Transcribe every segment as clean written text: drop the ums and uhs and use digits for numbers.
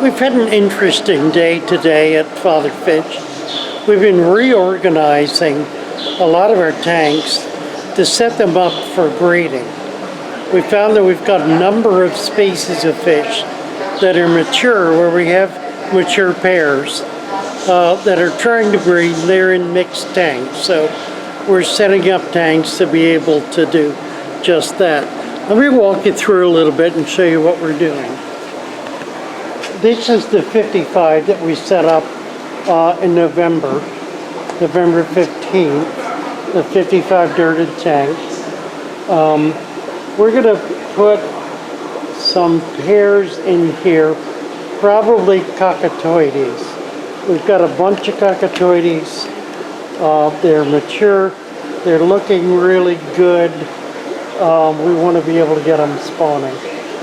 We've had an interesting day today at Father Fish. We've been reorganizing a lot of our tanks to set them up for breeding. We found that we've got a number of species of fish that are mature, where we have mature pairs that are trying to breed. They're in mixed tanks, so we're setting up tanks to be able to do just that. Let me walk you through a little bit and show you what we're doing. This is the 55 that we set up in November 15th, the 55 dirted tank. We're going to put some pairs in here, probably cockatoides. We've got a bunch of cockatoides. They're mature. They're looking really good. We want to be able to get them spawning.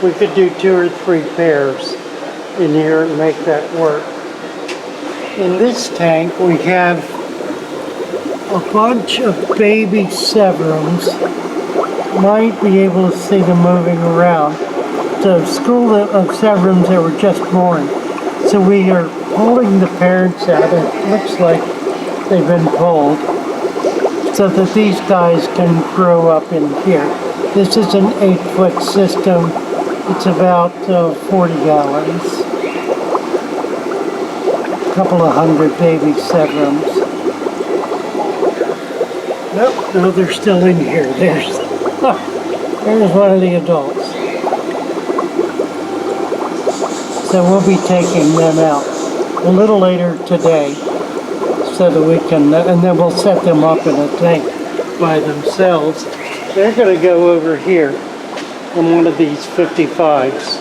We could do 2 or 3 pairs in here and make that work. In this tank we have a bunch of baby Severums. Might be able to see them moving around. So school of Severums that were just born. So we are pulling the parents out. It looks like they've been pulled so that these guys can grow up in here. This is an 8-foot system. It's about 40 gallons. A couple of hundred baby Severums. Nope, no, they're still in here. There's one of the adults. So we'll be taking them out a little later today so that we can, and then we'll set them up in a tank by themselves. They're going to go over here in one of these 55s.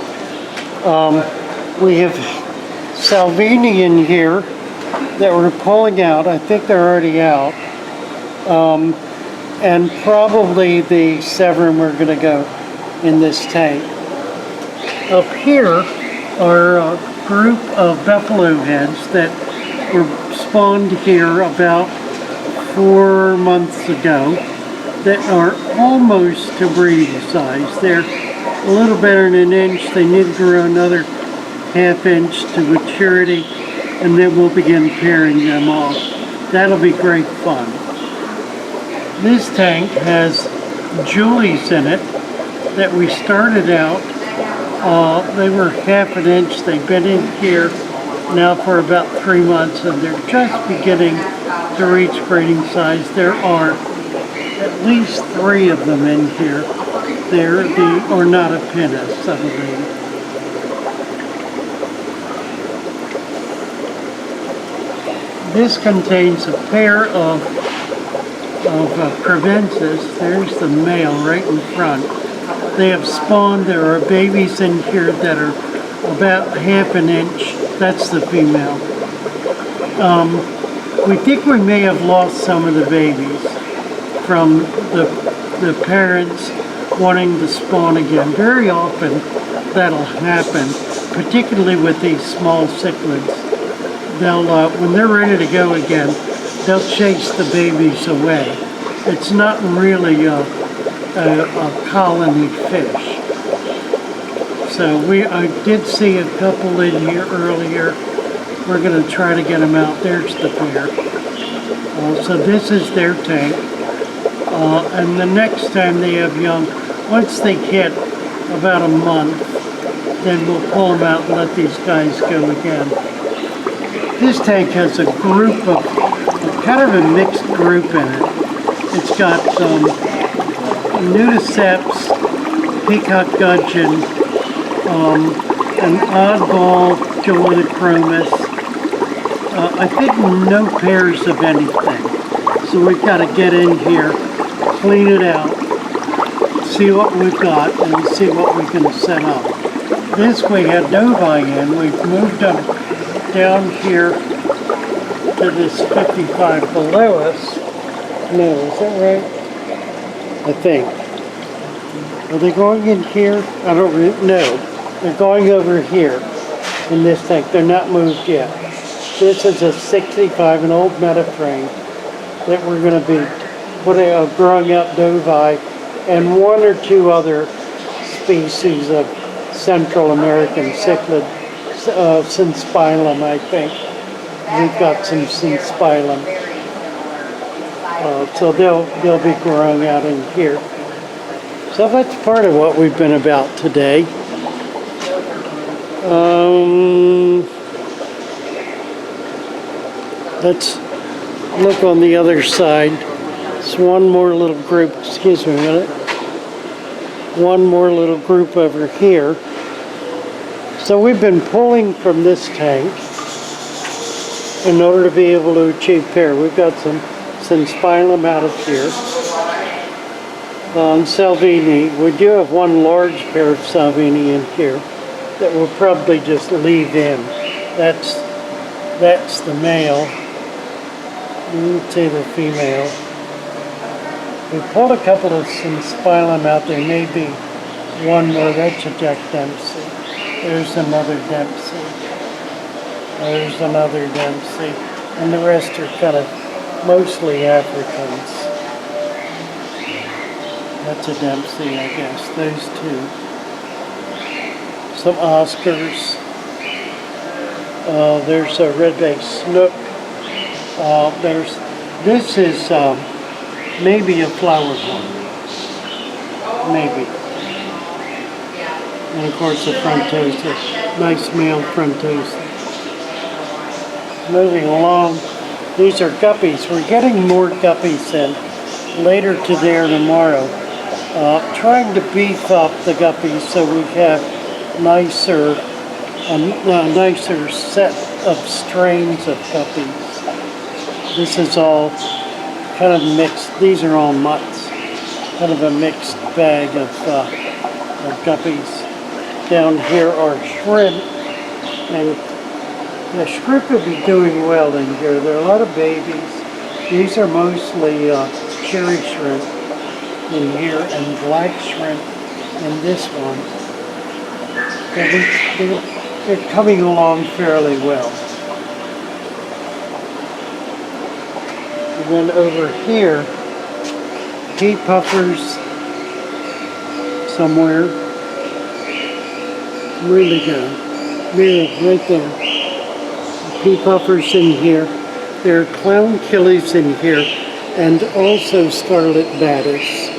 We have Salvini in here that we're pulling out. I think they're already out. And probably the Severum are going to go in this tank. Up here are a group of buffalo heads that were spawned here about 4 months ago that are almost to breeding size. They're a little better than an inch. They need to grow another ½ inch to maturity, and then we'll begin pairing them off. That'll be great fun. This tank has Julies in it that we started out. They were ½ inch. They've been in here now for about 3 months, and they're just beginning to reach breeding size. There are at least 3 of them in here. They're the Ornitopinus, I believe. This contains a pair of Provensis. There's the male right in front. They have spawned. There are babies in here that are about ½ inch. That's the female. We think we may have lost some of the babies from the parents wanting to spawn again. Very often that'll happen, particularly with these small cichlids. They'll, when they're ready to go again, they'll chase the babies away. It's not really a colony fish. So I did see a couple in here earlier. We're going to try to get them out. There's the pair. So this is their tank. And the next time they have young, once they hit about a month, then we'll pull them out and let these guys go again. This tank has a group of, kind of a mixed group in it. It's got Nudiceps, peacock gudgeon, an oddball Gelinochromis. I think no pairs of anything. So we've got to get in here, clean it out, see what we've got, and see what we can set up. This we had novi in. We've moved them down here to this 55 below us. No, is that right? I think. Are they going in here? I don't know. They're going over here in this tank. They're not moved yet. This is a 65, an old Mediterranean, that we're going to be growing up novi and 1 or 2 other species of Central American cichlid synspilum, I think. We've got some synspilum. So they'll be growing out in here. So that's part of what we've been about today. Let's look on the other side. It's one more little group, excuse me a minute. One more little group over here. So we've been pulling from this tank in order to be able to achieve pair. We've got some synspilum out of here. On Salvini, we do have one large pair of Salvini in here that we'll probably just leave in. That's the male. Let's say the female. We pulled a couple of synspilum out. There may be one more. That's a Jack Dempsey. There's another Dempsey. There's another Dempsey. And the rest are kind of mostly Africans. That's a Dempsey, I guess. Those two. Some Oscars. There's a red-backed snook. This is maybe a flower horn. Maybe. And of course the frontosa. Nice male frontosa. Moving along. These are guppies. We're getting more guppies in later today or tomorrow. Trying to beef up the guppies so we have a nicer set of strains of guppies. This is all kind of mixed. These are all mutts. Kind of a mixed bag of guppies. Down here are shrimp, and the shrimp will be doing well in here. There are a lot of babies. These are mostly cherry shrimp in here and black shrimp in this one. They're coming along fairly well. And then over here, pea puffers somewhere. Really good. Really, right there. Pea puffers in here. There are clown killies in here, and also scarlet batis.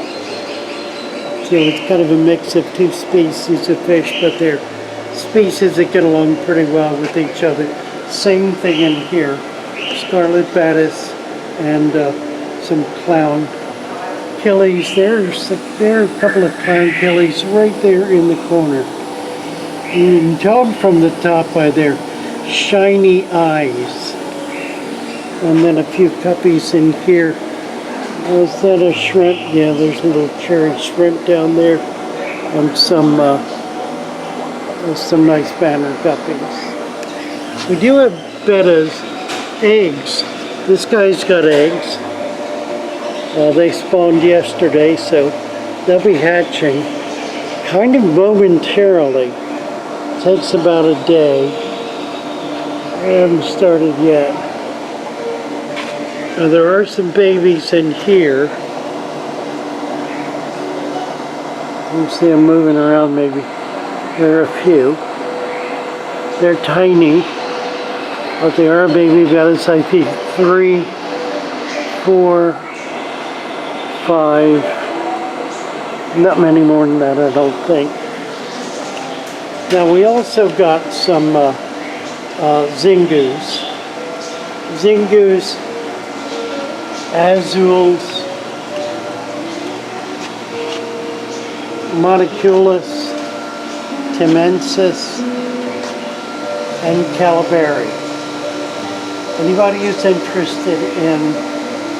So it's kind of a mix of two species of fish, but they're species that get along pretty well with each other. Same thing in here. Scarlet batis and some clown killies. There are a couple of clown killies right there in the corner. You can tell them from the top by their shiny eyes. And then a few guppies in here. Was that a shrimp? Yeah, there's a little cherry shrimp down there. And some nice banner guppies. We do have bettas, eggs. This guy's got eggs. They spawned yesterday, so they'll be hatching kind of momentarily. Takes about a day. I haven't started yet. Now, there are some babies in here. You can see them moving around maybe. There are a few. They're tiny, but they are baby bettas. I think 3, 4, 5. Not many more than that, I don't think. Now we also got some Zingus. Zingus, Azules, Monoculus, Timensis, and Calibari. Anybody who's interested in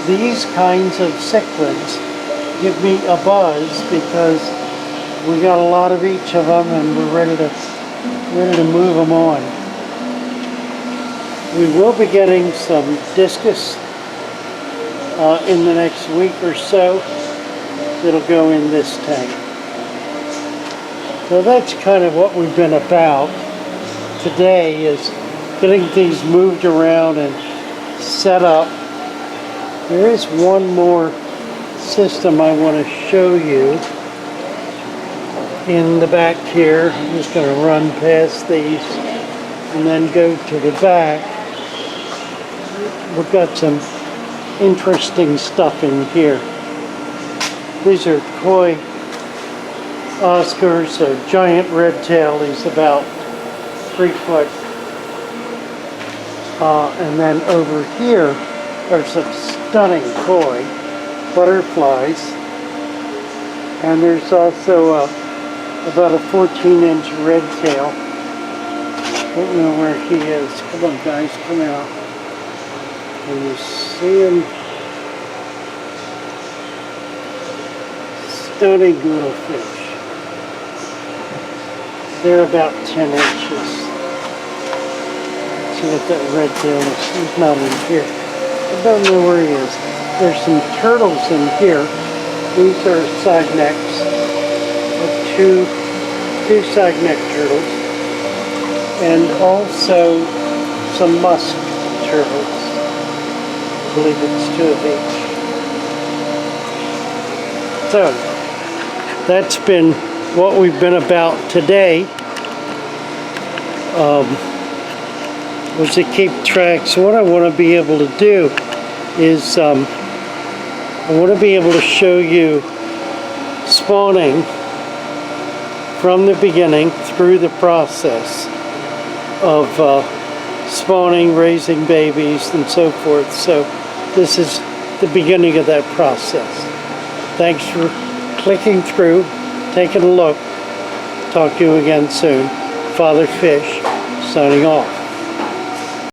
these kinds of cichlids, give me a buzz, because we got a lot of each of them and we're ready to move them on. We will be getting some discus in the next week or so. It'll go in this tank. So that's kind of what we've been about today, is getting things moved around and set up. There is one more system I want to show you in the back here. I'm just going to run past these. and then go to the back, we've got some interesting stuff in here. These are koi Oscars, a giant red tail. He's about 3 foot. And then over here are some stunning koi butterflies. And there's also about a 14-inch red tail. Don't know where he is. Come on, guys, come out. Can you see him? Stunning little fish. They're about 10 inches. See what that red tail is. He's not in here. I don't know where he is. There's some turtles in here. These are side necks. Two side neck turtles. And also some musk turtles. I believe it's 2 of each. So, that's been what we've been about today. Was to keep track. So what I want to be able to do is I want to be able to show you spawning from the beginning through the process of spawning, raising babies, and so forth. So this is the beginning of that process. Thanks for clicking through, taking a look. Talk to you again soon. Father Fish, signing off.